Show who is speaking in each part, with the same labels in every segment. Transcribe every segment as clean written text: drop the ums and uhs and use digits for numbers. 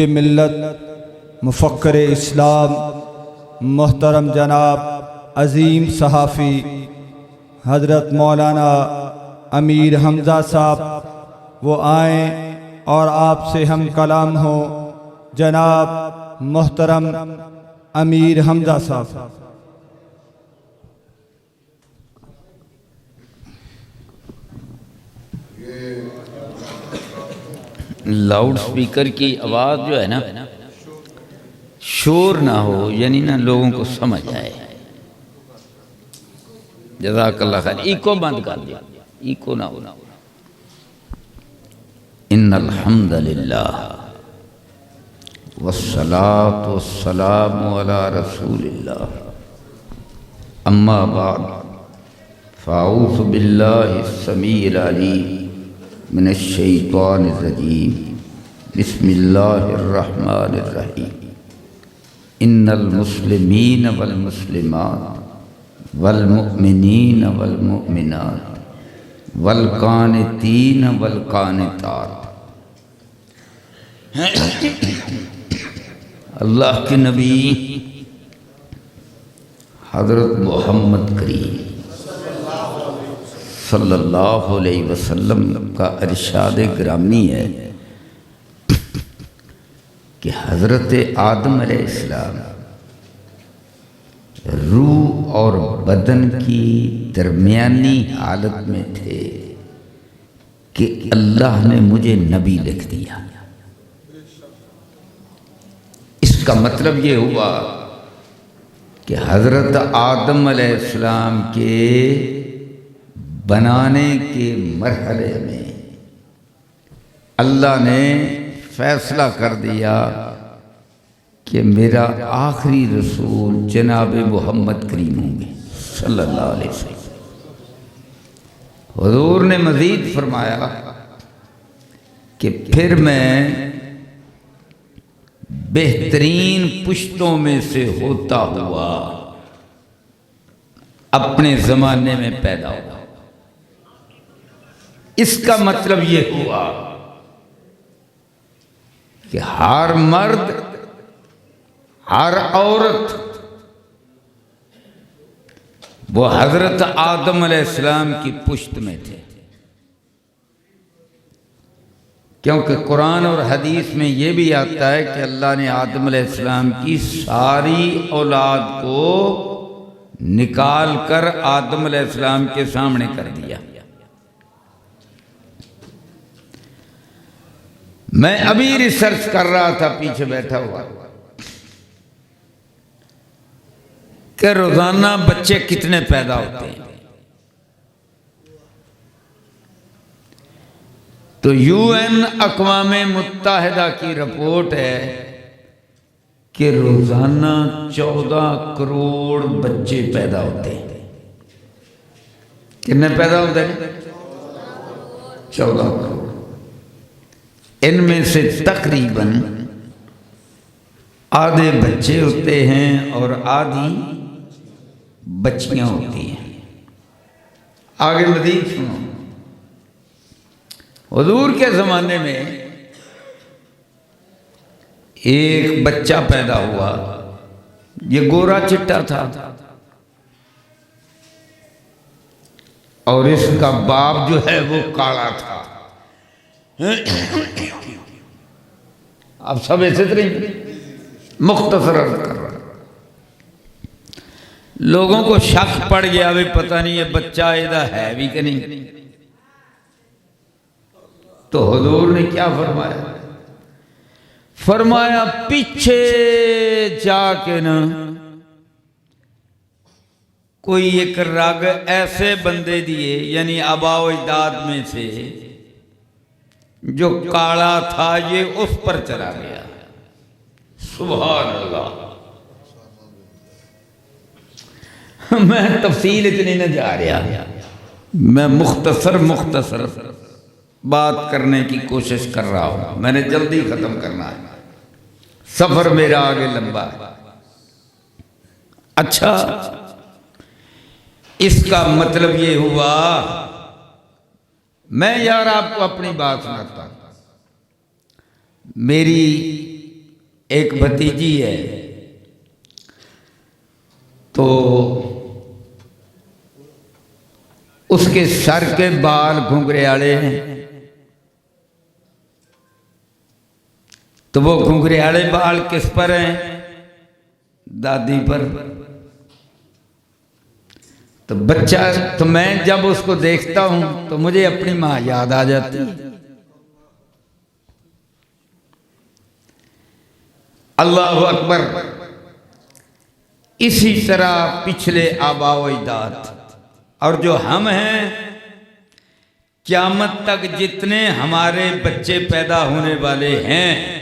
Speaker 1: मिल्लत मुफ़क्किर इस्लाम मोहतरम जनाब अज़ीम सहाफ़ी हज़रत मौलाना अमीर हमज़ा साहब वो आएँ और आपसे हम कलाम हो। जनाब मोहतरम अमीर हमज़ा साहब।
Speaker 2: लाउड स्पीकर की आवाज़ जो है ना, शोर ना हो, यानी ना लोगों को समझ आए। जज़ाकल्लाह खैर। इको बंद कर दिया, इको ना हो। इन्नल हम्दुलिल्लाह वस्सलातु वस्सलामु अला रसूलिल्लाह अम्मा बाद फ़अऊज़ु बिल्लाहि समीइल अलीम मिनश्शैतानिर्रजीम बिस्मिल्लाहिर्रहमानिर्रहीम। इन्नल मुस्लिमीन वल मुस्लिमात वल मुमिनीन वल मुमिनात वल कानितीन वल कानितात। अल्लाह के नबी हज़रत मोहम्मद करीम सल्लल्लाहु अलैहि वसल्लम का इरशाद गिरामी है कि हज़रत आदम अलैहिस्सलाम रूह और बदन की दरमियानी हालत में थे कि अल्लाह ने मुझे नबी लिख दिया। इसका मतलब ये हुआ कि हज़रत आदम अलैहिस्सलाम के बनाने के मरहले में अल्लाह ने फैसला कर दिया कि मेरा आखिरी रसूल जनाब मोहम्मद करीम होंगे सल्लल्लाहु अलैहि वसल्लम। हुज़ूर ने मज़ीद फरमाया कि फिर मैं बेहतरीन पुश्तों में से होता हुआ अपने ज़माने में पैदा हुआ। इसका मतलब ये हुआ कि हर मर्द हर औरत वो हज़रत आदम अलैहिस्सलाम की पुश्त में थे, क्योंकि कुरान और हदीस में ये भी आता है कि अल्लाह ने आदम अलैहिस्सलाम की सारी औलाद को निकाल कर आदम अलैहिस्सलाम के सामने कर दिया। मैं अभी रिसर्च कर रहा था पीछे बैठा हुआ कि रोजाना बच्चे कितने पैदा होते हैं। तो यूएन अक़वामे मुत्तहिदा की रिपोर्ट है कि रोजाना 14 करोड़ बच्चे पैदा होते हैं। कितने पैदा होते हैं? 14 करोड़। इनमें से तकरीबन आधे बच्चे होते हैं और आधी बच्चियां होती हैं। आगे मज़ीद सुनो। हुज़ूर के ज़माने में एक बच्चा पैदा हुआ, ये गोरा चिट्टा था और इसका बाप जो है वो काला था। अब सब ऐसे तरह मुख्तसर अर्ज़ कर रहा। लोगों को शक पड़ गया, वे पता नहीं ये बच्चा इधर है भी कि नहीं। तो हुज़ूर ने क्या फरमाया? फरमाया पीछे जाके ना कोई एक रग ऐसे बंदे दिए, यानी आबाओ अजदाद में से जो काला था, ये उस पर चला गया। सुभान अल्लाह। मैं तफसील इतनी न जा रहा, मैं मुख्तसर बात करने की कोशिश कर रहा हूं। मैंने जल्दी खत्म करना है, सफर मेरा आगे लंबा है। अच्छा, इसका मतलब ये हुआ, मैं यार आपको अपनी बात सुनाता हूं। मेरी एक भतीजी है, तो उसके सर के बाल घुंघराले हैं, तो वो घुंघराले बाल किस पर हैं? दादी पर। तो बच्चा, तो मैं जब उसको देखता हूं तो मुझे अपनी मां याद आ जाती है। अल्लाह अकबर। इसी तरह पिछले आबाओ अजदाद और जो हम हैं, क़यामत तक जितने हमारे बच्चे पैदा होने वाले हैं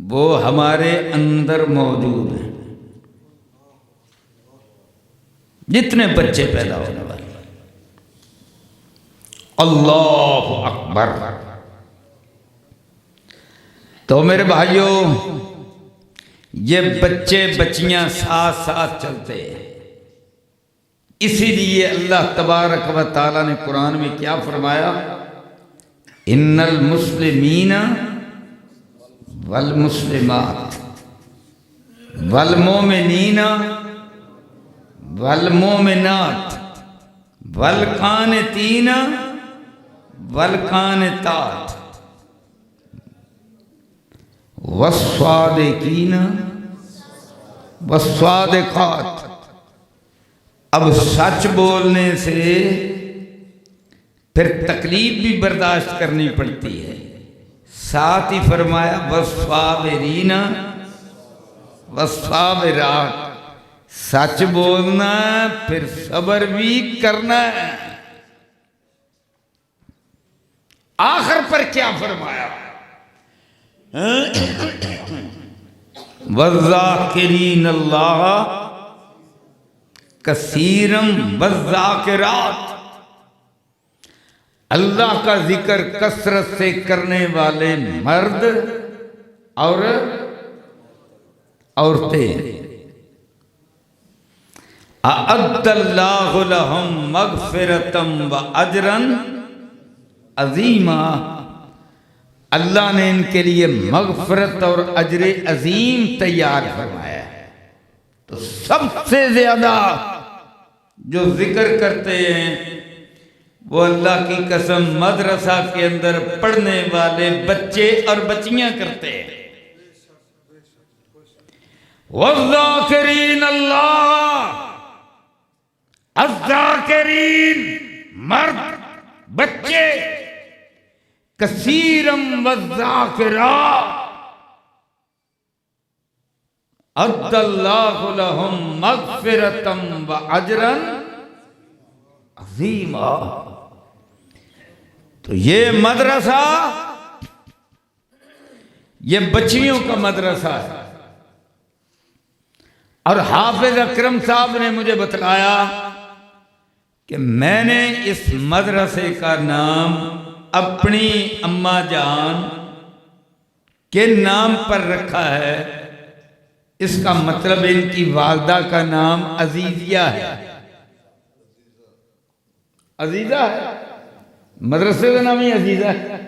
Speaker 2: वो हमारे अंदर मौजूद हैं। जितने बच्चे पैदा होने वाले, अल्लाह अकबर। तो मेरे भाइयों, ये बच्चे बच्चियां साथ साथ चलते हैं। इसीलिए अल्लाह तबारक व तआला ने कुरान में क्या फरमाया? इन्नल मुस्लिमीना वल मुस्लिमात वल मोमिनीना वल मोमिनात वल कानितीना वल कानितात वस्वादिकीना वस्वादिकात। अब सच बोलने से फिर तकलीफ भी बर्दाश्त करनी पड़ती है। साथ ही फरमाया वस्वाबिरीना वस्वाबिरात। सच बोलना फिर सब्र भी करना है। आखिर पर क्या फरमाया? वज़ाकिरीन अल्लाह कसीरम वज़ाकिरात। अल्लाह का जिक्र कसरत से करने वाले मर्द और औरतें। अअद्दल्लाहु लहुम मग़फ़िरतम व अजरन अज़ीमा। अल्लाह ने इनके लिए मग़फ़िरत और अजर अजीम तैयार फरमाया है। तो सबसे ज्यादा जो जिक्र करते हैं वो अल्लाह की कसम मदरसा के अंदर पढ़ने वाले बच्चे और बच्चियां करते हैं। वज़ाकिरीन अल्लाह, अज़्ज़ाकिरीन मर्द बच्चे, कसीरम वज़्ज़ाकिरात अद्दल्लाहु लहुम मग़फ़िरतम व अजरन अज़ीमा। तो ये मदरसा, ये बच्चियों का मदरसा है। और हाफिज अकरम साहब ने मुझे बतलाया कि मैंने इस मदरसे का नाम अपनी अम्मा जान के नाम पर रखा है। इसका मतलब इनकी वालदा का नाम अजीजिया है। अजीजा है, मदरसे का नाम ही अजीजा है।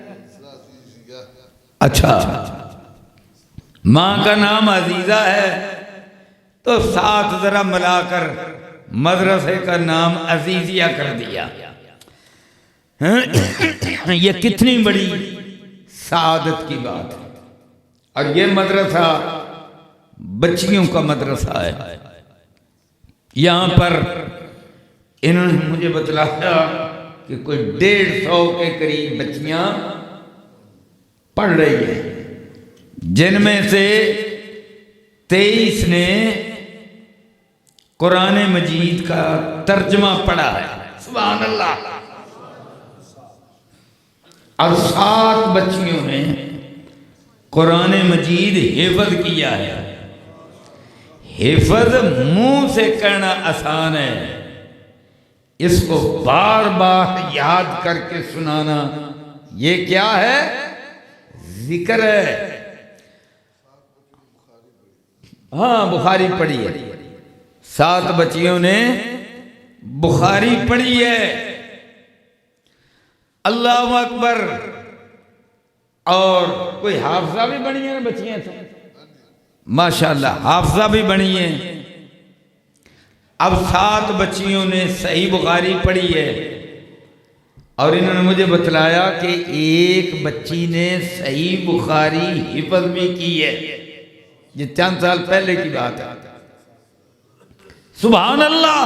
Speaker 2: अच्छा, मां का नाम अजीजा है तो साथ जरा मिलाकर मदरसे का नाम अजीजिया कर दिया। ये कितनी बड़ी सादत की बात है। और ये मदरसा बच्चियों का मदरसा है। यहां पर इन्होंने मुझे बतलाया कि कोई 150 के करीब बच्चियां पढ़ रही हैं, जिनमें से 23 ने कुरान मजीद का तर्जमा पढ़ा है। सुभान अल्लाह। और 7 बच्चियों ने कुरान मजीद हिफ्ज़ किया है। हिफ्ज़ मुंह से कहना आसान है, इसको बार बार याद करके सुनाना ये क्या है? जिक्र है। हाँ, बुखारी पढ़ी है। 7 बच्चियों ने बुखारी पढ़ी है। अल्लाह अकबर। और कोई हाफजा भी बनी है ना बच्चियां तो माशाल्लाह हाफजा भी बनी है। अब 7 बच्चियों ने सही बुखारी पढ़ी है और इन्होंने मुझे बतलाया कि एक बच्ची ने सही बुखारी हिफ्ज़ भी की है। ये चंद साल पहले की बात है। सुभान अल्लाह।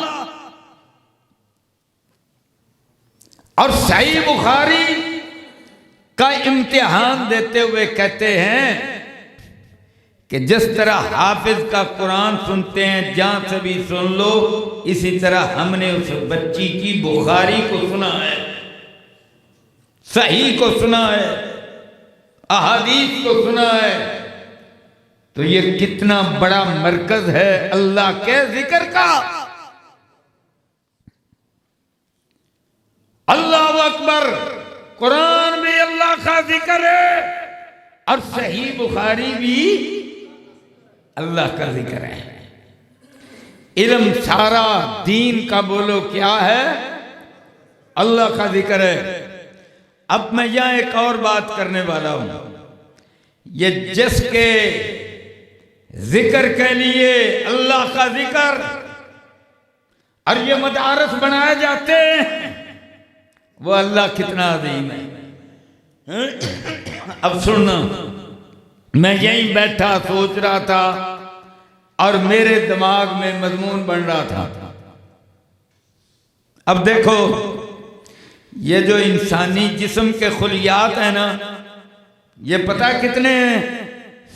Speaker 2: और सही बुखारी का इम्तिहान देते हुए कहते हैं कि जिस तरह हाफिज का कुरान सुनते हैं जहां से भी सुन लो, इसी तरह हमने उस बच्ची की बुखारी को सुना है, सही को सुना है, अहादीस को सुना है। तो ये कितना बड़ा मरकज है अल्लाह के जिक्र का। अल्लाह अकबर। कुरान भी अल्लाह का जिक्र है और सही बुखारी भी अल्लाह का जिक्र है। इल्म सारा दीन का बोलो क्या है? अल्लाह का जिक्र है। अब मैं यहां एक और बात करने वाला हूं। ये जिसके जिक्र के लिए अल्लाह का जिक्र और ये मदारस बनाए जाते हैं, वो अल्लाह कितना अजीम है। अब सुनना, मैं यहीं बैठा सोच रहा था और मेरे दिमाग में मजमून बन रहा था। अब देखो, ये जो इंसानी जिस्म के खुलियात है ना, ये पता कितने हैं?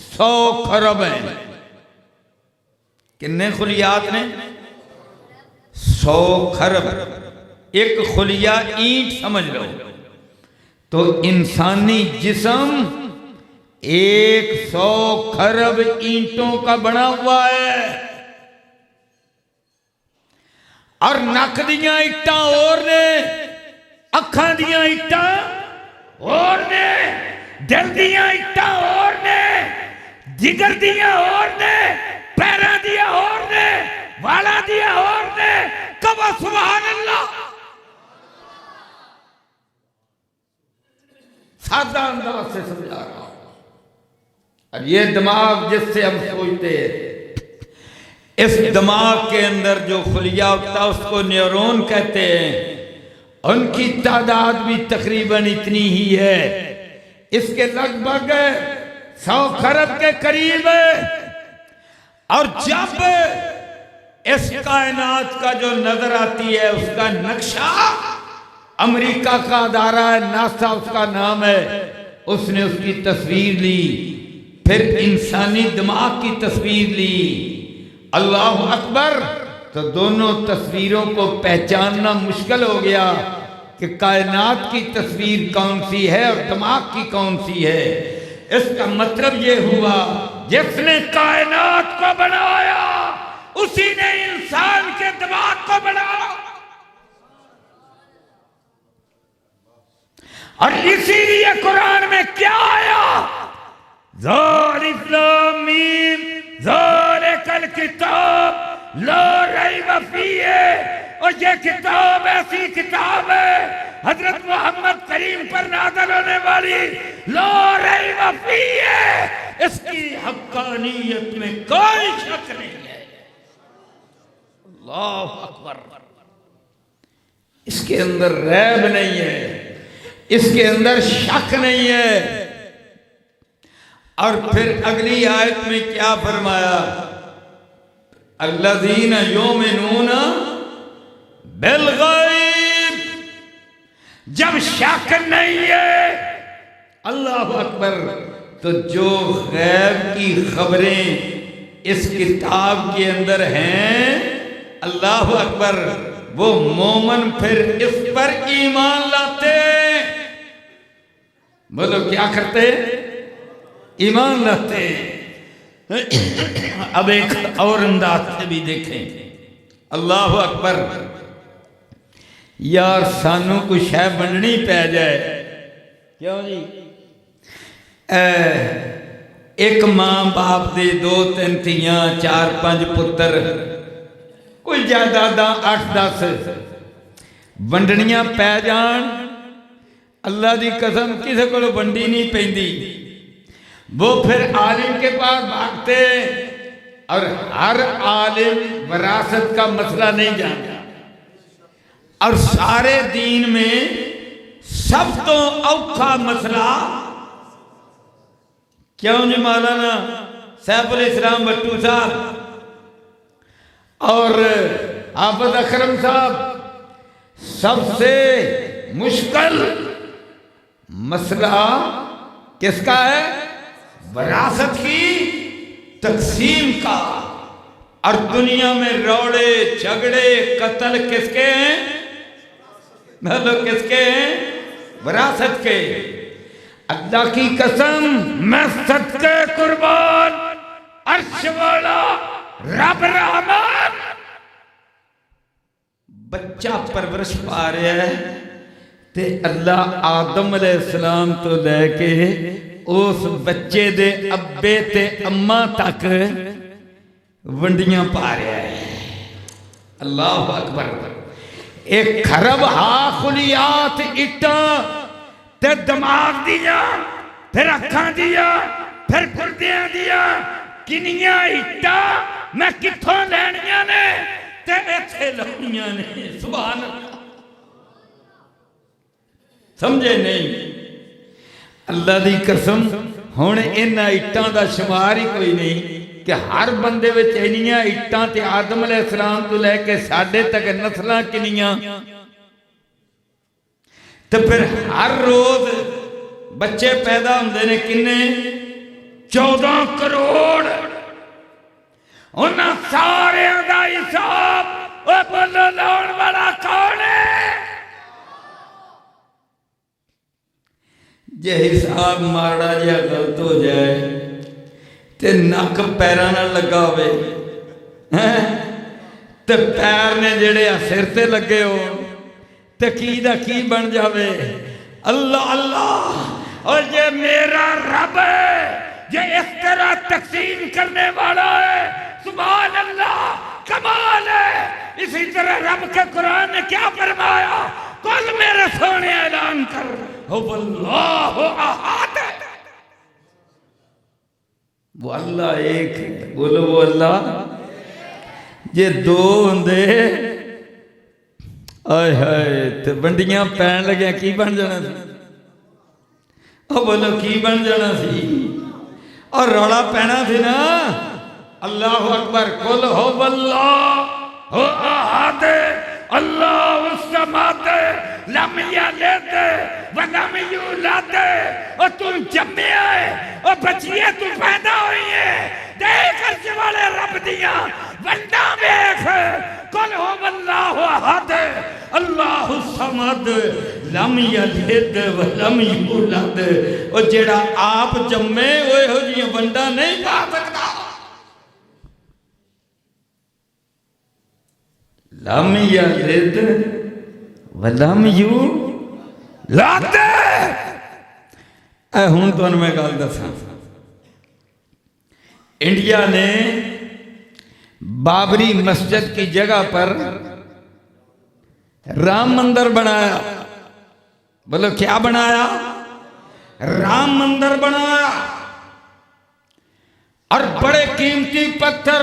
Speaker 2: 100 खरब हैं। कितने खुलियात ने? 100 खरब। एक खुलिया ईंट समझ लो तो इंसानी जिस्म 100 खरब ईंटों का बना हुआ है। और नक दियां इट्टां और ने, अखां दियां इट्टां और ने, दिल दियां इट्टां और ने, जिगर दियां और ने, पैरां दियां और ने, वालां दियां और ने। कबो सुभान अल्लाह। सादा अंदाज से समझा रहा हूं। और ये दिमाग जिससे हम सोचते हैं, इस दिमाग के अंदर जो खुलिया होता है उसको न्यूरॉन कहते हैं। उनकी तादाद भी तकरीबन इतनी ही है। इसके लगभग 100 खरब के करीब है। और जब इस कायनात का जो नजर आती है उसका नक्शा, अमेरिका का अदारा है नासा उसका नाम है, उसने उसकी तस्वीर ली, फिर इंसानी दिमाग की तस्वीर ली। अल्लाह अकबर। तो दोनों तस्वीरों को पहचानना मुश्किल हो गया कि कायनात की तस्वीर कौन सी है और दिमाग की कौन सी है। इसका मतलब ये हुआ, जिसने कायनात को बनाया उसी ने इंसान के दिमाग को बनाया। और इसीलिए कुरान में क्या आया? ज़ालिम ज़ालिकल किताब ला रैब फीह। और ये किताब ऐसी किताब है हजरत मोहम्मद करीम पर नाज़िल होने वाली, ला रैब फीह। इसकी हक्कानियत में कोई शक नहीं है। अल्लाह अकबर। इसके अंदर रैब नहीं है, इसके अंदर शक नहीं है। और फिर अगली आयत में क्या फरमाया? अल्लज़ीना युमिनून बिल गैब। जब शक नहीं है, अल्लाह अकबर, तो जो गैब की खबरें इस किताब के अंदर हैं, अल्लाह अकबर, वो मोमन फिर इस पर ईमान लाते। बोलो क्या करते? ईमान लाते। अब एक और अंदाज से भी देखें। अल्लाह अकबर। यार सानू कुछ है बननी पै जाए, क्यों जी? एक मां बाप दे 2-3 धीयां 4-5 पुत्र, कोई जायदादां 8-10 वंडनियां पै जान, अल्लाह की कसम किसी को वंडी नहीं पैंदी। वो फिर आलिम के पास भागते और हर आलिम विरासत का मसला नहीं जानता। और सारे दीन में सब तो औखा मसला क्यों नहीं मौलाना सैफुल इस्लाम भट्टू साहब और हाफिज अकरम साहब, सबसे मुश्किल मसला किसका है? विरासत की तकसीम का। और दुनिया में रोड़े झगड़े कत्ल किसके हैं? मतलब किसके हैं? विरासत के। अल्लाह की कसम, मैं सदके कुर्बान अर्श वाला रब रहमान बच्चा परवरिश पा रहा है ते अल्लाह आदम अलैहिस्सलाम तो लैके उस बच्चे दे अब्बे ते अम्मा तक वंडियां पा रहा है। अल्लाह अकबर। एक खरब हाखुलियात इट्टा ते दिमाग दिया, फिर अखां दिया, फिर गुर्दियां दिया, किनियां इट्टा मैं कित्थों लैनियां ने ते इत्थे लाउणियां ने। सुभान अल्लाह। समझे नहीं? अल्लाह दी कसम, हुण इन्हां इट्टां दा शुमार ही कोई नहीं कि हर बंदे विच इन्नियां इट्टां ते आदम अलैहिस्सलाम तो लैके साडे तक नस्लां किनियां। तो फिर हर रोज बच्चे पैदा होंदे ने किन्ने? 14 करोड़। उन्हां सारियां दा हिसाब ओह बोलो लाउण वाला कौन है? जे हिसाब माड़ा जिहा गलत हो जाए ते नक पैरां नाल लगा होवे ते पैर ने जेड़े सिर ते लगे हो ते की दा की बन जावे। अल्लाह अल्लाह। और ये मेरा रब है, ये इस तरह तकसीम करने वाला है। सुभान अल्लाह, कमाल है। इसी तरह रब के कुरान ने क्या फरमाया? कुल मेरे सोने ऐलान कर, हो अल्लाह अहद। वो अल्लाह एक है। बोलो वो अल्लाह। जे दो होंदे आए हाय ते बंडियां पैन लगे की बन जाना सी? ओ बोलो की बन जाना सी? और रौला पैना सी ना। अल्लाह अकबर। कुल हो अल्लाह हो अहद अल्लाह उस्समद लम यलिद व लम यूलद। और तू जम्मिया है और बचिए तू पैदा हुई है। देख अर्श वाले रब दिया वंडा देख। कुल हो अल्लाह अहद अल्लाह उस्समद लम यलिद व लम यूलद। और जेड़ा आप जम्मे वो इहो जिहियां वंडा नहीं पा सकता। लम यलिद व लम यूलद। हुण तुहानूं मैं गल दसां, इंडिया ने बाबरी मस्जिद की जगह पर राम मंदिर बनाया। बोलो क्या बनाया? राम मंदिर बनाया। और बड़े कीमती पत्थर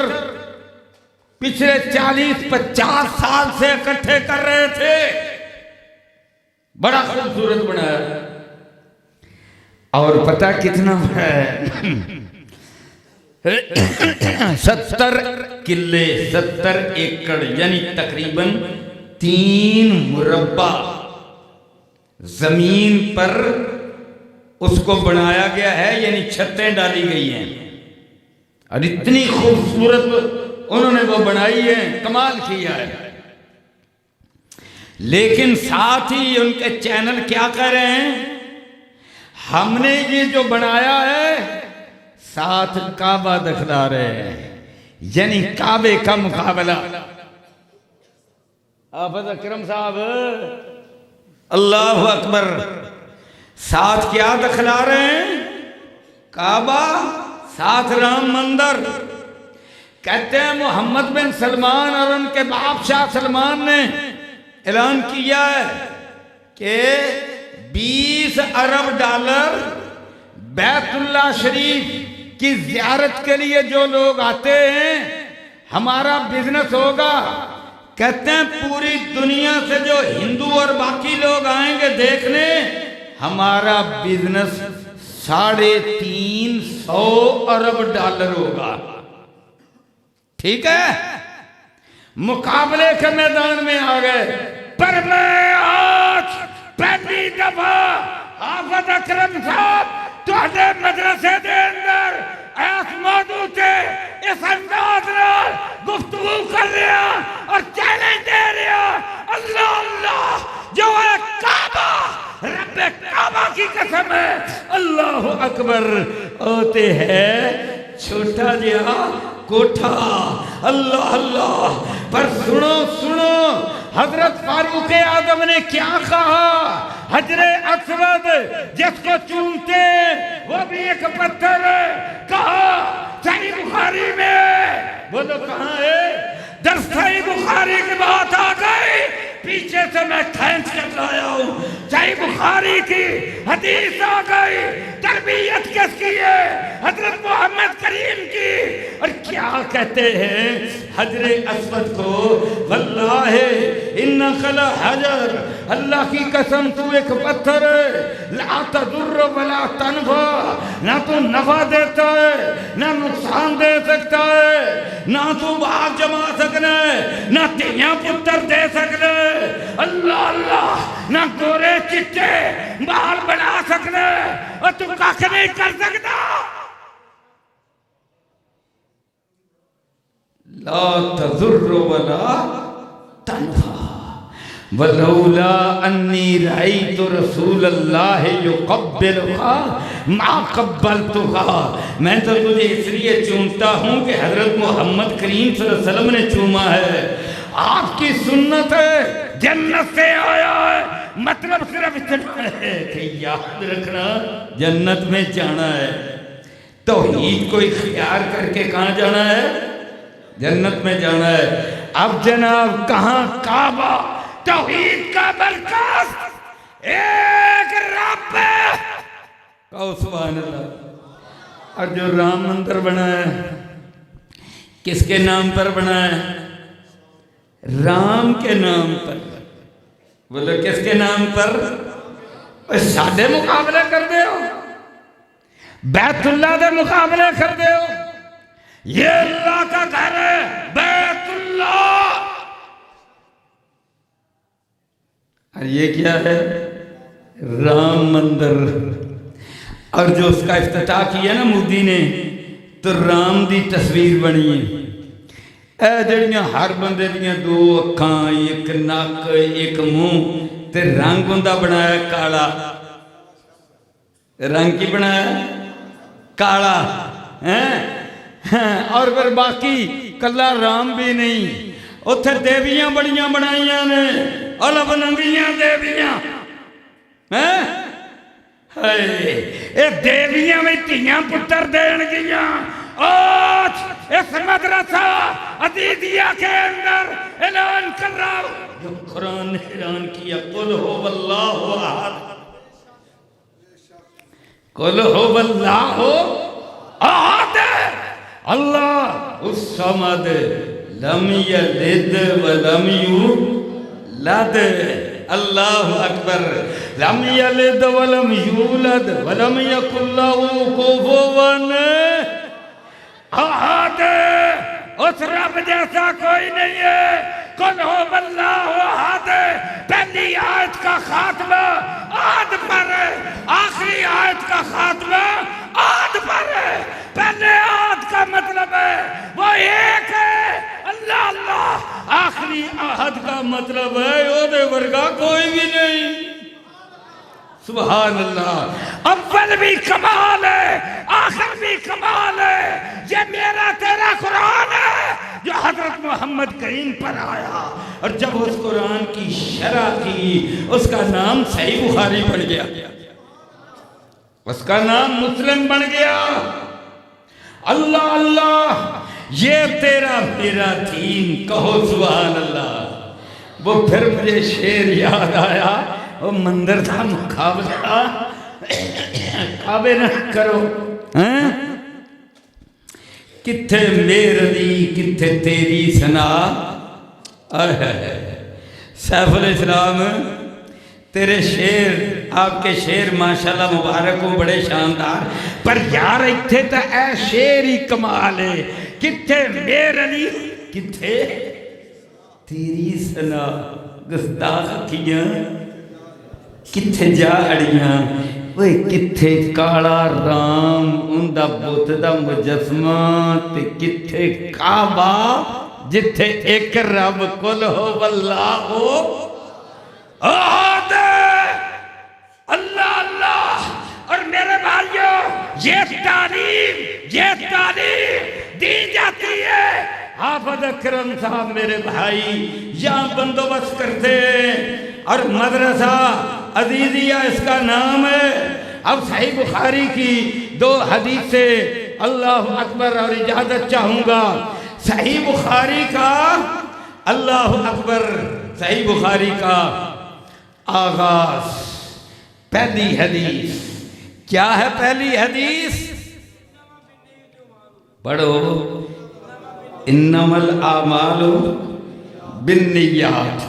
Speaker 2: पिछले 40-50 साल से इकट्ठे कर रहे थे। बड़ा खूबसूरत बनाया। और पता कितना बड़ा है? 70 किले 70 एकड़ यानी तकरीबन 3 मुरब्बा जमीन पर उसको बनाया गया है, यानी छतें डाली गई हैं। और इतनी खूबसूरत उन्होंने वो बनाई है, कमाल किया है। लेकिन साथ ही उनके चैनल क्या कह रहे हैं? हमने ये जो बनाया है साथ काबा दिखला रहे हैं, यानी काबे का मुकाबला। हाफिज अकरम साहब अल्लाह अकबर। साथ क्या दिखला रहे हैं? काबा, साथ राम मंदिर। कहते हैं मोहम्मद बिन सलमान और उनके बाप शाह सलमान ने ऐलान किया है कि 20 अरब डॉलर बैतुल्लाह शरीफ की ज़ियारत के लिए जो लोग आते हैं, हमारा बिजनेस होगा। कहते हैं पूरी दुनिया से जो हिंदू और बाकी लोग आएंगे देखने, हमारा बिजनेस 350 अरब डॉलर होगा। ठीक है, मुकाबले के मैदान में आ गए। पर मैं आज पहली दफा हाफिज अकरम साहब तुहाडे मदरसे दे अंदर इस मौजू ते इस अंदाज नाल गुफ्तगू कर रहा और चैलेंज दे रहा। अल्लाह अल्लाह जो है काबा, रब्बे काबा की कसम है, अल्लाह अकबर। होते है छोटा जिहा कोठा, अल्लाह अल्लाह। पर सुनो सुनो, हजरत फारूक आजम ने क्या कहा? हजरे अस्वद जिसको चूमते वो भी एक पत्थर है, कहा सही बुखारी में। बोलो कहाँ है? दर सही बुखारी की बात आ गई, पीछे से मैं खींच कर लाया हूँ। सही बुखारी की हदीस आ गई, तरबियत किसकी है? हजरत मोहम्मद करीम की। और क्या कहते हैं हजरे अस्वद को? वल्लाहे इन्ना खला हजर, अल्लाह की कसम तू एक पत्थर है। ला तदुर्र वला तनफा, ना तू नफा देता है ना नुकसान दे सकता है, ना तू बाग जमा सकना है, ना तियां पुत्र दे सकना है। अल्लाह अल्लाह, ना गोरे चिट्टे बाल बना सकना है और तू कख नहीं कर सकता। ला तजुर्र वला तनफा वलौला अन्नी रअयतु रसूलल्लाह युक़ब्बिलुहा मा क़ब्बलतुहा। मैं तो तुझे इसलिए चूमता हूँ कि हजरत मोहम्मद करीम सल्लल्लाहु अलैहि वसल्लम ने चूमा है। आपकी सुन्नत है, जन्नत से आया है, मतलब सिर्फ इतना है कि याद रखना जन्नत में जाना है। तौहीद को इख्तियार करके कहाँ जाना है? जन्नत में जाना है। अब जनाब कहाँ? काबा, तौहीद का मरकज़, एक रब है। कहो सुभान अल्लाह। और जो राम मंदिर बना है किसके नाम पर बना है? राम के नाम पर। बोलो किसके नाम पर? साडे मुकाबले कर दे हो, बैतुल्लाह दे मुकाबले कर दे हो। ये अल्लाह का घर है बैतुल्लाह, और ये क्या है? राम मंदिर। और जो उसका इफ्तिताह किया ना मोदी ने, तो राम दी तस्वीर बनी है। जड़ियाँ हर बंदे दियां 2 अखां, एक नक, एक मुंह, ते रंग उनका बनाया काला। रंग की बनाया? काला है। और फिर बाकी कला राम भी नहीं, उथे देवियां बड़ियां बनाइया ने, अलग नंगियां देवियां हैं। ये देवियां भी धियां पुत्र देन गियां। आज इस मदरसा अदीदिया के अंदर ऐलान कर रहा हूं, जो कुरान ने ऐलान किया, कुल हो वल्लाहु अहद, कुल हो वल्लाहु अहद, अल्लाह उस समद, लम यलिद व लम यूलद। अल्लाहु अकबर। लम यलिद व लम यूलद व लम यकुल लहू कुफुवन अहद। उस रब जैसा कोई नहीं है। कुल हो वल्लाहु अहद। पहली आयत का खात्मा आद पर है, आखिरी आयत का खात्मा आद पर है। पहले आद का मतलब है वो एक है, अल्लाह अल्लाह। आखिरी आहद का मतलब है ओदे वर्गा कोई भी नहीं। सुभान अल्लाह। अव्वल भी कमाल है, आखिर भी कमाल है। ये मेरा तेरा कुरान है जो हजरत मोहम्मद करीम पर आया, और जब उस कुरान की शरह की, उसका नाम सही बुखारी बन गया, उसका नाम मुस्लिम बन गया। अल्लाह अल्लाह, ये तेरा मेरा दीन, कहो सुभान अल्लाह। वो फिर मुझे शेर याद आया, वो मंदिर का मुकाबला काबे ना करो। हैं किथे मेरे दी किथे तेरी सना। सैफुल इस्लाम तेरे शेर, आपके शेर माशाल्लाह मुबारक हो, बड़े शानदार, पर यार इत्थे तो ऐ शेर ही कमाल है। किथे मेरे अली किथे तेरी सना। गुस्ताख अखियां किथे जा अड़ियां। वे किथे काला राम उनदा बुत दा मुजस्मा ते किथे काबा जिथे एक रब कुल हो वल्ला हो। अल्लाह अल्लाह। और मेरे भाइयों ये तालीम दी जाती है। हाफिज अकरम साहब मेरे भाई यहाँ बंदोबस्त करते हैं और मदरसा अजीजिया इसका नाम है। अब सही बुखारी की 2 हदीस से अल्लाह अकबर और इजाजत चाहूंगा। सही बुखारी का अल्लाह अकबर, सही बुखारी का आगाज पहली हदीस। क्या है पहली हदीस? पढ़ो। इन्नमल आमालु बिन्नियात।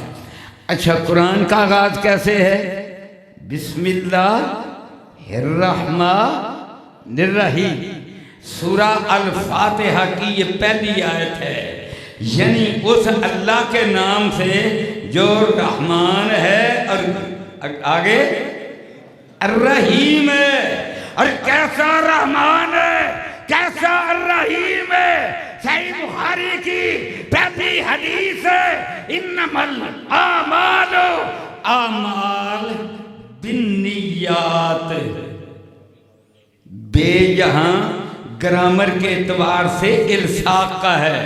Speaker 2: अच्छा, कुरान का आगाज कैसे है? बिस्मिल्लाहिर्रहमानिर्रहीम। सूरा अल फातिहा की ये पहली आयत है, यानी उस अल्लाह के नाम से जो रहमान है और आगे अर्रहीम है। और कैसा रहमान है, कैसा अर्रहीम है। सही बुखारी की पहली हदीस है, इन्नमल आमालु आमाल बिन्नियात। बे यहां ग्रामर के एतबार से इल्साक का है,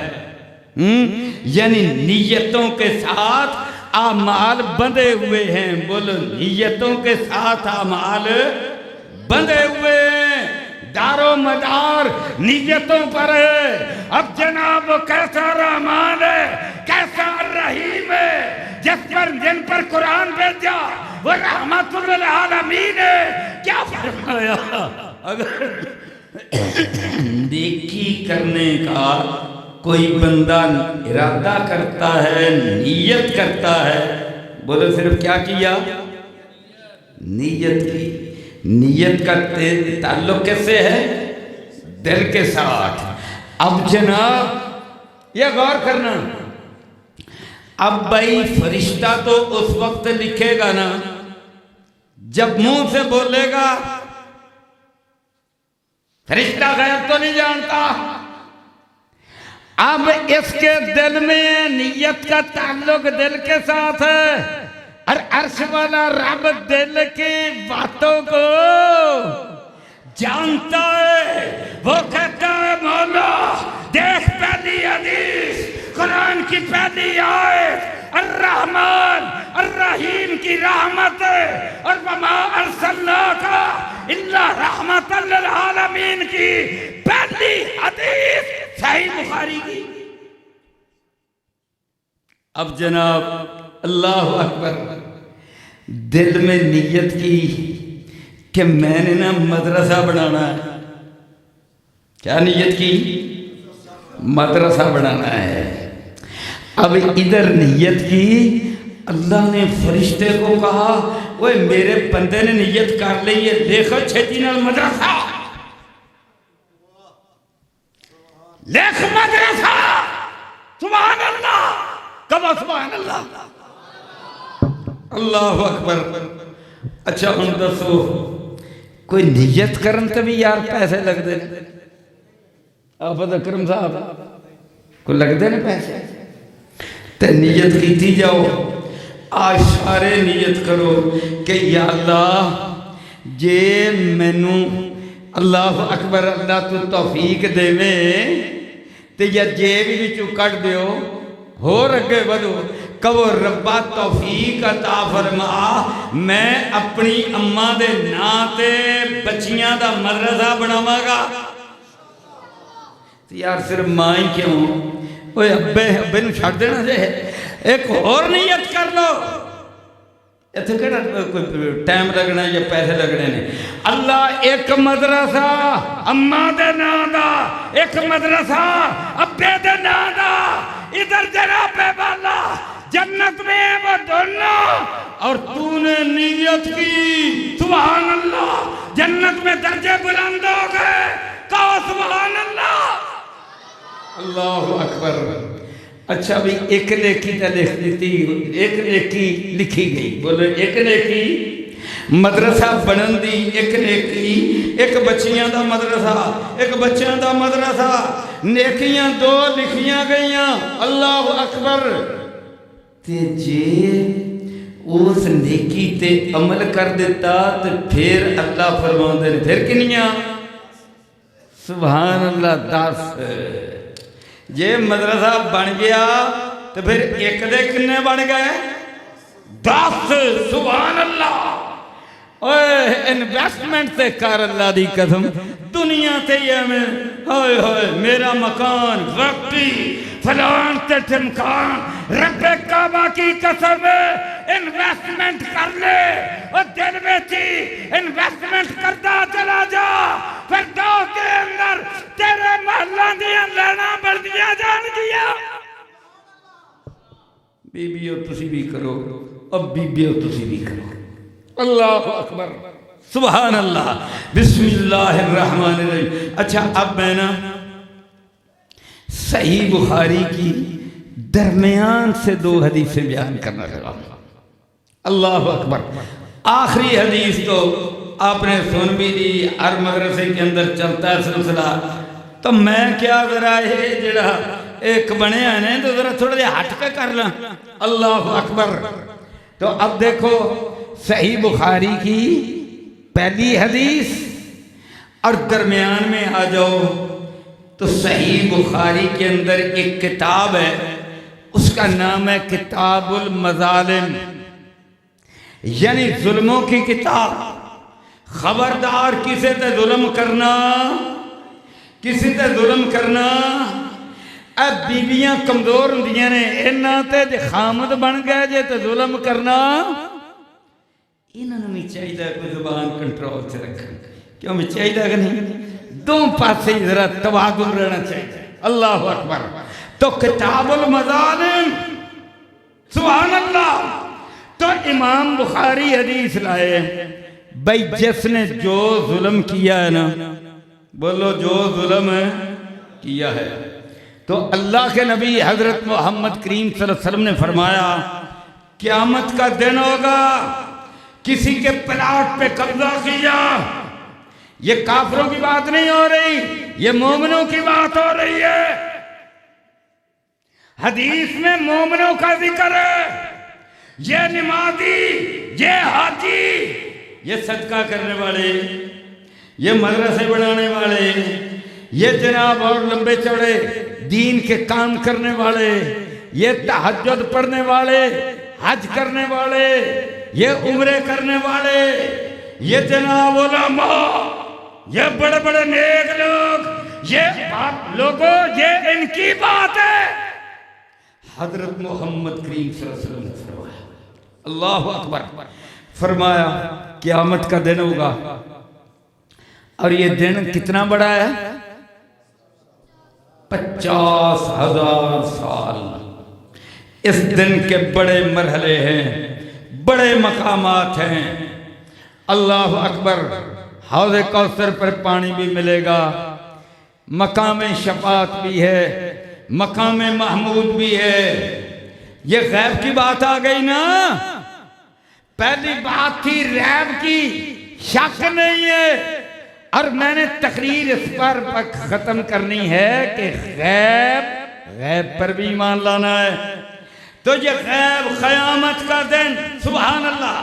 Speaker 2: यानी नियतों के साथ आमाल बंधे हुए हैं। बोलो, नियतों के साथ आमाल बंधे हुए हैं। दारो मदार नियतों पर है। अब जनाब कैसा रहमान है, कैसा रहीम है, जिन पर कुरान भेजा वो रहमतुल लिल आलमीन है। क्या फरमाया? अगर नेकी करने का कोई बंदा इरादा करता है, नीयत करता है, बोलो सिर्फ क्या किया? नीयत की। नीयत का ताल्लुक कैसे है? दिल के साथ। अब जनाब ये गौर करना, अब भाई फरिश्ता तो उस वक्त लिखेगा ना जब मुंह से बोलेगा। फरिश्ता गैब तो नहीं जानता। अब इसके दिल में नियत का ताल्लुक दिल के साथ है, और अर्श वाला रब दिल की बातों को जानता है। वो कहता है मौला देख पहली हदीस कुरान की पहली आयत, अर्रहमान अर्रहीम की रहमत है। और वमा अरसलनाका इल्ला रहमतल लिल आलमीन की पहली हदीस सही बुखारी की। अब जनाब अल्लाह अकबर, दिल में नियत की कि मैंने ना मदरसा बनाना है। क्या नियत की? मदरसा बनाना है। अब इधर नियत की, अल्लाह ने फरिश्ते को कहा ओए मेरे बंदे ने नियत कर ली है, देखो छेती नाल मदरसा लेख मदरसा। सुभान अल्लाह, कब सुभान अल्लाह, अल्लाह अकबर। अच्छा हम दसो, कोई नियत करन ते भी यार पैसे लगते हैं। हाफिज अकरम साहब को लगते हैं पैसे, ते नियत की जाओ। आज सारे नियत करो कि या अल्लाह जे मैनू अल्लाह अकबर अल्लाह तू तौफीक देवे ते या जेब विचों कट दियो, होर अगे बढ़ो। कहो रब्बा तौफीक अता फरमा, मैं अपनी अम्मा दे नां ते बच्चियां दा मदरसा बनावांगा। यार सिर्फ मां ही क्यों, ओए अब्बे अब्बे नूं छड्ड देना जे। एक होर नियत कर लो, इत्थे केड़ा कोई टाइम लगना या पैसे लगने ने। अल्लाह एक मदरसा अम्मा दे नां दा, एक मदरसा अब्बे दे नां दा, इधर जनाबे वाला जन्नत में वो दोनों, और तूने नीयत की सुभान अल्लाह जन्नत में दर्जे बुलंद हो गए, कहो सुभान अल्लाह, अल्लाहु अकबर। अच्छा भी एक नेकी तो लिख दी, एक नेकी लिखी गई, बोले एक नेकी मदरसा बनन दी, एक नेकी, एक बच्चियां दा मदरसा, एक बच्चों दा मदरसा, नेकियां दो लिखियां गईयां, अल्लाहु अकबर। ते जे उस नेकी ते अमल कर दिता तो फिर अल्लाह फरमाते हैं फिर किनिया सुभान अल्लाह 10। जे मदरसा बन गया तो फिर एक दे किन्ने बन गए 10, सुभान अल्लाह। ओए इन्वेस्टमेंट से कर अल्लाह दी कसम, दुनिया ते में होए होए मेरा मकान वक्ती फलान ते ठिमकान, रब्बे काबा की कसम इन्वेस्टमेंट कर ले और दिल में थी इन्वेस्टमेंट करता चला जा, फिर 2 के अंदर तेरे महल्ला दियां लेना बढ़दियां जान दिया। बीबियों तुसी भी करो, अब बीबियों तुसी भी करो, अल्लाहु अकबर सुभान अल्लाह बिस्मिल्लाहिर्रहमानिर्रहीम। अच्छा अब मैं ना सही बुखारी की दरमियान से 2 हदीसें बयान करना लगा। अल्लाह अकबर। आखिरी हदीस तो आपने सुन भी दी, हर मदरसे के अंदर चलता है सिलसिला, तो मैं क्या जरा ये जरा एक बने ने तो जरा थोड़ा जिहा हट के कर ला। अल्लाह अकबर। तो अब देखो सही बुखारी की पहली हदीस और दरमियान में आ जाओ तो सही बुखारी के अंदर एक किताब है, उसका नाम है किताबुल मज़ालिम, यानी जुल्मों की किताब। खबरदार किसी ते जुल्म करना, किसी ते जुल्म करना। अब बीबियां कमजोर होंदियां ने, इन्हां ते खामद बन गए जे ते जुल्म करना, इन्होंने भी चाहिए कोई जुबान कंट्रोल से रखना। क्यों भी चाहिए कि नहीं, 2 पासे जरा तवाजुन रहना चाहिए। अल्लाह अकबर। तो किताबुल मज़ालिम सुभान अल्लाह। तो इमाम बुखारी हदीस लाए भाई जिसने जो जुल्म किया है ना, बोलो जो जुल्म किया है, तो अल्लाह के नबी हजरत मोहम्मद करीम सल्लल्लाहु अलैहि वसल्लम ने फरमाया क़यामत का दिन होगा, किसी के प्लाट पे कब्जा किया, ये काफिरों की बात नहीं हो रही, ये मोमिनों की बात हो रही है। हदीस में मोमिनों का जिक्र है, ये नमाजी, ये हाजी, ये सदका करने वाले, ये मदरसे बनाने वाले, ये जनाब और लंबे चौड़े दीन के काम करने वाले, ये तहज्जुद पढ़ने वाले, हज करने वाले, ये उम्रे करने वाले, ये जनाब उलमा, ये बड़े बड़े नेक लोग, ये लोगों ये इनकी बात है। हजरत मोहम्मद करीम सल्लल्लाहु अलैहि वसल्लम ने फरमाया, अल्लाह अकबर, फरमाया क़यामत का दिन होगा, और ये दिन कितना बड़ा है, 50,000 साल। इस दिन के बड़े मरहले हैं, बड़े मकामात हैं। अल्लाह अकबर। हौज़े कौसर पर पानी भी मिलेगा, मकाम शफात भी है, मकाम महमूद भी है। ये गैब की बात आ गई ना। पहली बात थी रैब की, शक नहीं है, और मैंने तकरीर इस पर खत्म करनी है कि गैब पर भी ईमान लाना है। तो ये गैब क़यामत का दिन, सुभान अल्लाह।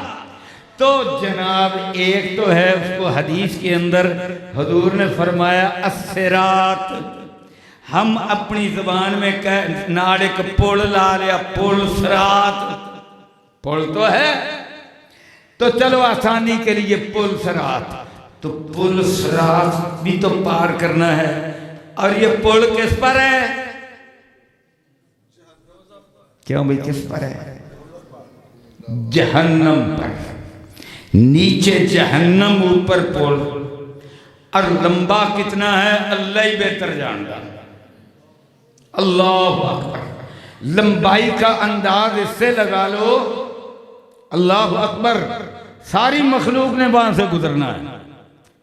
Speaker 2: तो जनाब एक तो है, उसको हदीस के अंदर हुजूर ने फरमाया अस्सिरात, हम अपनी जुबान में कह नाड़ एक पुल ला लिया, पुल सिरात, पुल तो है, तो चलो आसानी के लिए पुल सिरात, तो पुल सिरात भी तो पार करना है। और ये पुल किस पर है, क्यों भाई किस पर है, जहन्नम पर, नीचे जहन्नम ऊपर पुल, और लंबा कितना है अल्लाह ही बेहतर जानता। अल्लाह अकबर। लंबाई का अंदाज इससे लगा लो, अल्लाह अकबर, सारी मखलूक ने वहां से गुजरना है।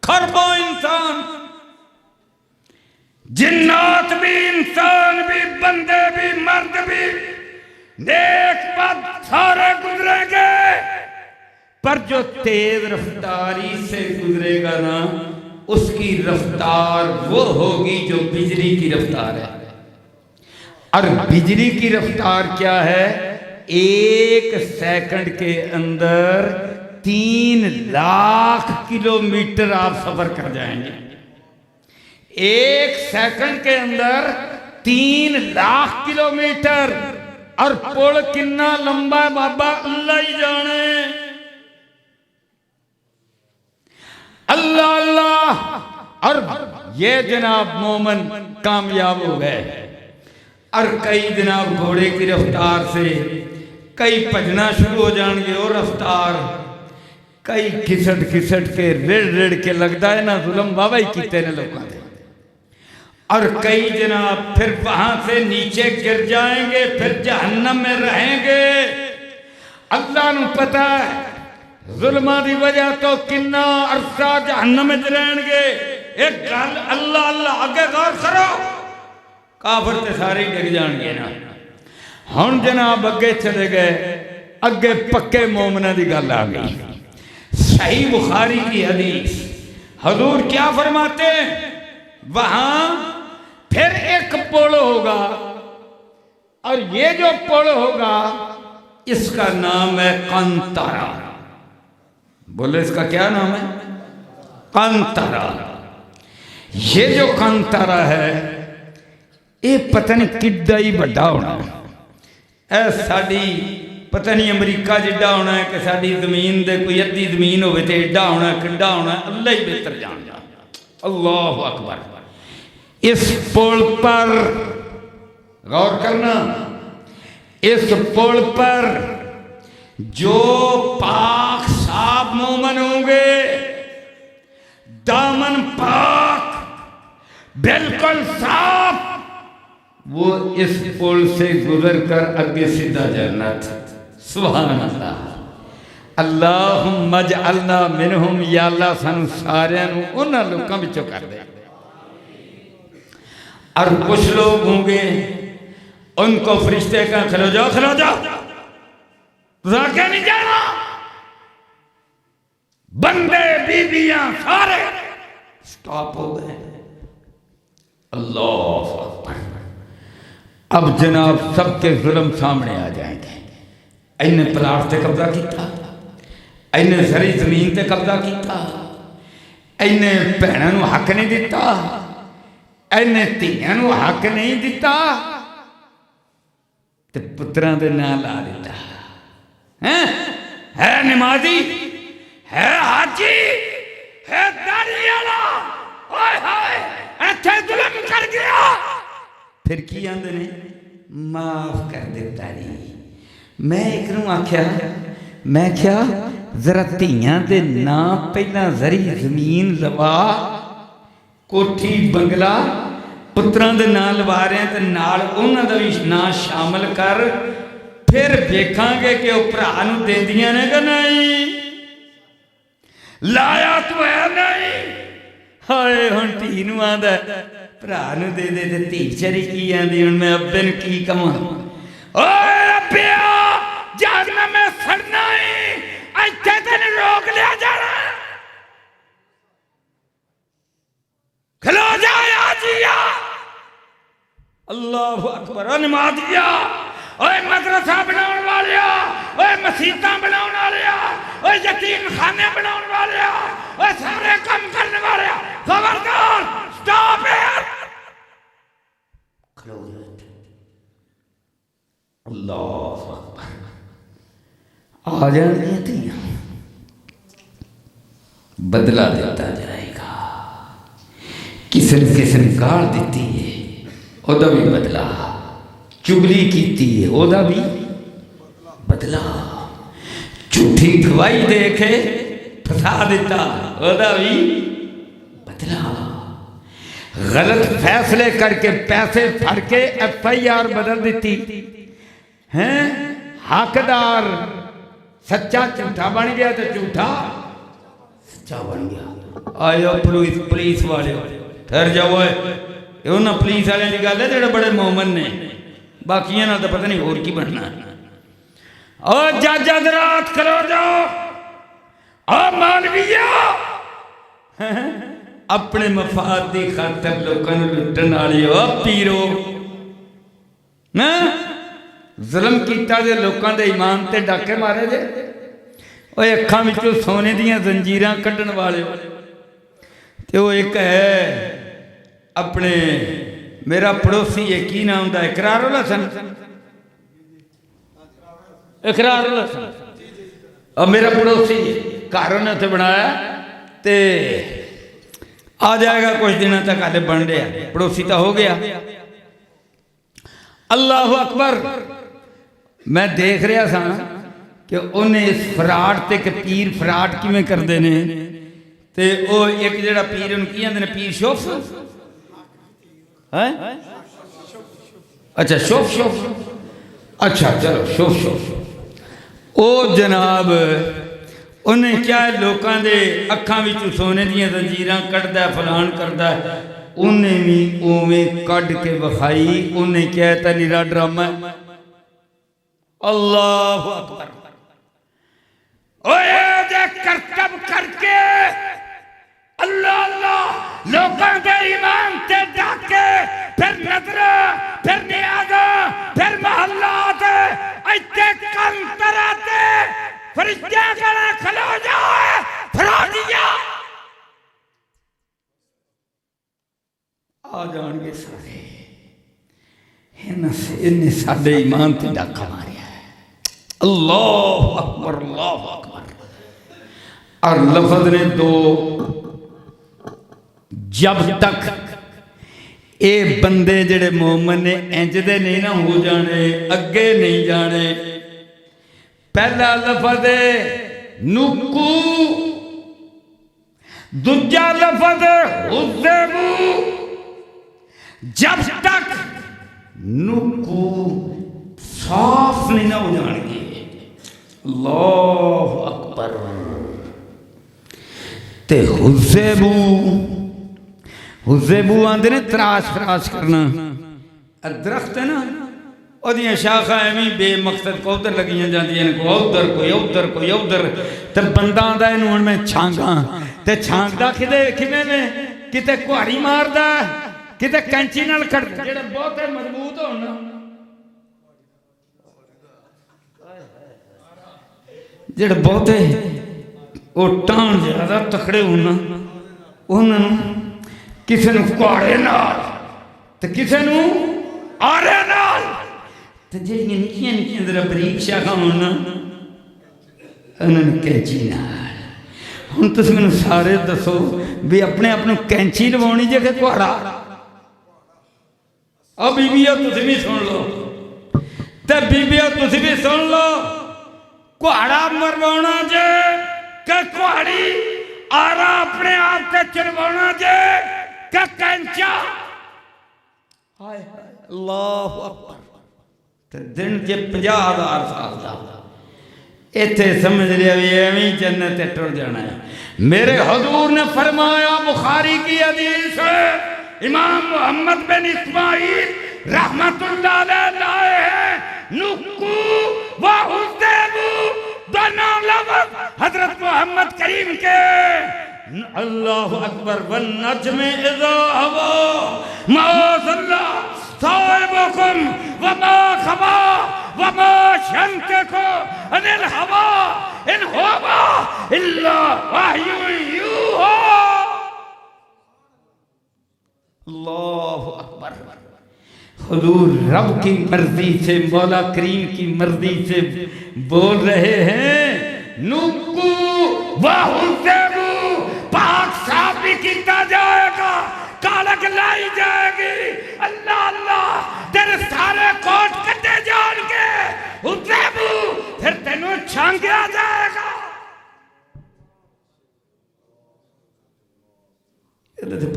Speaker 2: खरबों इंसान, जिन्नात भी, इंसान भी, बंदे भी, मर्द भी, नेक बद सारे गुजरेंगे, पर जो तेज रफ्तारी से गुजरेगा ना, उसकी रफ्तार वो होगी जो बिजली की रफ्तार है। और बिजली की रफ्तार क्या है? 1 सेकंड के अंदर 3 लाख किलोमीटर आप सफर कर जाएंगे। 1 सेकंड के अंदर 3 लाख किलोमीटर। और पुल कितना लंबा है बाबा अल्लाह ही जाने। अल्लाह अल्लाह। और ये जनाब मोमन कामयाब हो गए। और कई जनाब घोड़े की रफ्तार से, कई भजना शुरू हो जाएंगे वो रफ्तार, कई खिसट खिसट के रिड़ रिड़ के लगता है ना जुल्म बाबा ही कीते ने लोगों ने। और कई जनाब फिर वहां से नीचे गिर जाएंगे, फिर जहन्नम में रहेंगे। अल्लाह नू पता है जुल्मा की वजह तो किन्ना अरसा जहन्नम में रहेंगे। एक गल अल्लाह अल्लाह आगे गौर करो, काफिर ते सारे डिग जाएंगे ना। हुण जनाब अगे चले गए, अगे पक्के मोमना की गल आ गई। सही बुखारी की हदीस, हुजूर क्या फरमाते हैं? वहां फिर एक पुल होगा, और ये जो पुल होगा इसका नाम है कंतारा। बोले इसका क्या नाम है? कंतारा। ये जो कंतारा है ये पता नहीं किड्डा ही बड़ा होना है। साड़ी पता नहीं अमरीका जिड्डा होना है कि साड़ी जमीन दे कोई अद्धी जमीन हो तो एडा होना है, किड्डा होना है, अल्लाह ही बेहतर जानता। अल्लाह अकबर। इस पुल पर गौर करना, इस पुल पर जो पाक साफ मोमन होंगे, दामन पाक बिल्कुल साफ, वो इस पुल से गुजर कर आगे सीधा जन्नत। सुभान अल्लाह। अल्लाहुम्मा जअलना मिनहुम, या अल्लाह सानू सारियां नू उन्हां लोकां विचों कर दे। और कुछ लोग होंगे उनको फरिश्ते का खलो जाओ आगे नहीं जाना, बंदे बीबियां सारे स्टॉप हो गए। अल्लाह अकबर। अब जनाब सबके जुल्म सामने आ जाएंगे। इन्हें प्लाट से कब्जा किया, इन्हें सारी जमीन से कब्जा किया, इन्हें भैनों को हक नहीं दिता, इन्हें धीयां को हक नहीं दिता, ते पुत्रां दे नाम ला दिता। है नमाजी, है हाजी, है दाढ़ी वाला, ओए हाय इत्थे जुल्म कर गया। फिर की आंदे ने? माफ कर दिता जी। मैं एक नूं आख्या, मैं क्या जरा धीयां दे नाम पहला जरी जमीन लवा, कोठी बंगला पुत्रां दे नाम लवा रहे हैं, तो नाल उन्हां दा भी नाम शामिल कर, फिर देखांगे कि वह भरा नूं देंदियां ने कि नहीं। लाया तो है नहीं। हाय हुण धी नूं आंदा भरा नूं दे दे, ते धी चरी की आंदी हुण मैं अब्बे नूं की कवां? ओए अब्बिया जहन्नम में सड़ना ही, इत्थे तैनूं रोक लिया जाना। खलो जा आजिया। अल्लाहु अकबर। नमाजिया, ओए मदरसा बनाने वाले, ओए मसीतां बनाने वाले, ओए यतीम खाने बनाने वाले, ओए सारे काम करने वाले, खबरदार स्टॉप हियर। खलो जा। अल्लाहु अकबर। आ जाएंगी धीयां, बदला देता जाएगा। किसी ने किसी ने गाल दी है, ओदा भी बदला, चुगली की है, ओदा भी बदला। झूठी गवाही दे के फसा दिता, ओदा भी बदला। गलत फैसले करके पैसे फड़ के FIR बदल दी हैं। हकदार सच्चा झूठा बन गया तो झूठा सच्चा बन गया। आयो पुलिस वाले ठहर जाओ, उन्होंने पुलिस वाले की गल है जो बड़े मोमन ने, बाकिया ना तो पता नहीं होर की बनना। और जज हजरात करो जाओ, और मौलविया अपने मफाद की खातर लोगों को लुटन वाले हो, पीरो जुल्म किया जे लोगों के ईमान ते डाके मारे जे, और अखां विचों सोने दियां जंजीरां कड्ढण वाले। तो वो एक है अपने मेरा पड़ोसी है, की नाम दा इकरारुल हसन, इकरारुल हसन, और मेरा पड़ोसी घर उन्हें उत्थे बनाया ते आ जाएगा कुछ दिनों तक, हाले बन रहा, पड़ोसी तो हो गया। अल्लाह अकबर। मैं देख रहा था कि उन्हें इस फराड ते कि पीर फराड किवें करते हैं, तो वो एक जड़ा पीर उन्हें की आंदे ने, पीर शोफ है, अच्छा शोफ शोफ, अच्छा चलो शोफ शोफ। ओ जनाब उन्हें क्या लोगों के अखां विचों सोने दियां जंजीरां कढ़दा फलान करदा, उन्हें भी उवें कढ़ के विखाई। उन्हें क्या था निरा ड्रामा। अल्लाह अकबर। ओए जे करतब करके अल्लाह अल्लाह लोगों के ईमान ते डाके, फिर नजर, फिर नियाज़ा, फिर महल्लात, इत्ते कम तराते फरिश्ते कने खलो जाए फरादिया आ जाएंगे सारे। इन्हें साडे ईमान ते डाका मारिया है। अल्लाह अकबर, अल्लाह अकबर। और लफ्ज ने दो, जब तक ये बंदे जेड़े मोमन ने इंजदे नहीं ना हो जाने, अगे नहीं जाने। पहला लफ्ज नुकू, दूजा लफ्ज हुज़्ज़बू। जब तक नुकू साफ नहीं ना हो जाएंगे। अल्लाह अकबर। ते हुज़्ज़बू, हुज़्ज़बू आंदे ने तराश फराश करना। दरख्त है ना, ओदियां शाखा एवं बेमकसद को उधर लगियां जांदियां, कोई उधर कोई उधर कोई उधर। तो बंदा आंदा इहनूं हुण मैं छांगा, ते छांगदा किवें ने, किते कुहाड़ी मारदा, किते कैंची नाल कटदा। जेड़ा बहुत मजबूत होण, जेड़ा बहुत वो टाण ज्यादा तकड़े होना, उन्होंने किसी नूं कुहाड़े नाल ते किसी नूं आरे नाल, ते जेड़ियां निक्कियां निक्कियां जरा बरीक शाखा होना उन्होंने कैंची नाल। हुण तुसीं मैनूं सारे दसो भी अपने आप नूं कैंची लवाउणी जे कि कुहाड़ा? और बीबियों तुसीं भी सुन लो, ते बीबियों तुसीं भी सुन लो, कुहाड़ा मरवाना जे कि कुहाड़ी आरा अपने आप से चलवाना जे कि कैंचा? अल्लाह अकबर। ते दिन जे 50,000 साल का इत्थे समझ लिया भी एवं जन्नत टुर जाना है। मेरे हुजूर ने फरमाया, बुखारी की हदीस है, इमाम मोहम्मद बिन इस्माइल रहमतुल्लाह अलैह लाए हैं, नुक्कू व हुज़्ज़बू दोनों लफ्ज़ हजरत मोहम्मद करीम के। अल्लाह अकबर। वन नज्म इज़ा हवा मा ज़ल्ला साहिबुकुम व मा खबा व मा शंतकु अनिल हवा इन हुवा इल्ला वह्युन यूहा। अल्लाह अकबर। हुजूर रब की मर्जी से, मौला करीम की मर्जी से बोल रहे हैं। नुक्कू व हुज़्ज़बू, पाक साफ भी किया जाएगा, कालक लाई जाएगी। अल्लाह अल्लाह तेरे सारे कोट कटे जाएंगे। हुज़्ज़बू फिर तेनों छांगया जाएगा।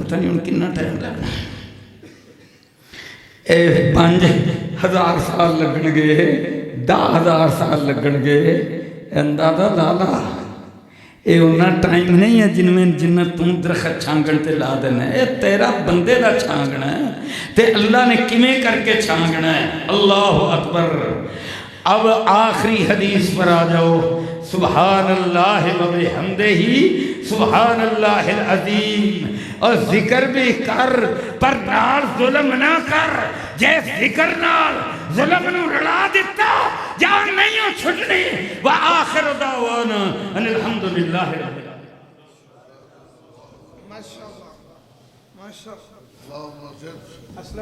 Speaker 2: पता नहीं हूँ कितना टाइम लगना। 5000 साल लगणगे, 10,000 साल लगणगे, अंदाजा ला ला। ये उन्ना टाइम नहीं है जिन्ना तू दरखत छांगण ते ला देना। ये तेरा बंदे का छांगना है ते अल्लाह ने किमें करके छांगना है। अल्लाह अकबर। अब आखिरी हदीस पर आ जाओ। सुभान अल्लाह व बिहम्दिही सुभान अल्लाहिल अज़ीम। और जिक्र भी कर पर नाल जुल्म ना कर। जे जिक्र नाल जुल्म नू रला दिता जान नहीं हो छुटनी। व आखिर दावाना अनिल हम्दुलिल्लाहि रब्बिल आलमीन।
Speaker 3: माशाअल्लाह माशाअल्लाह।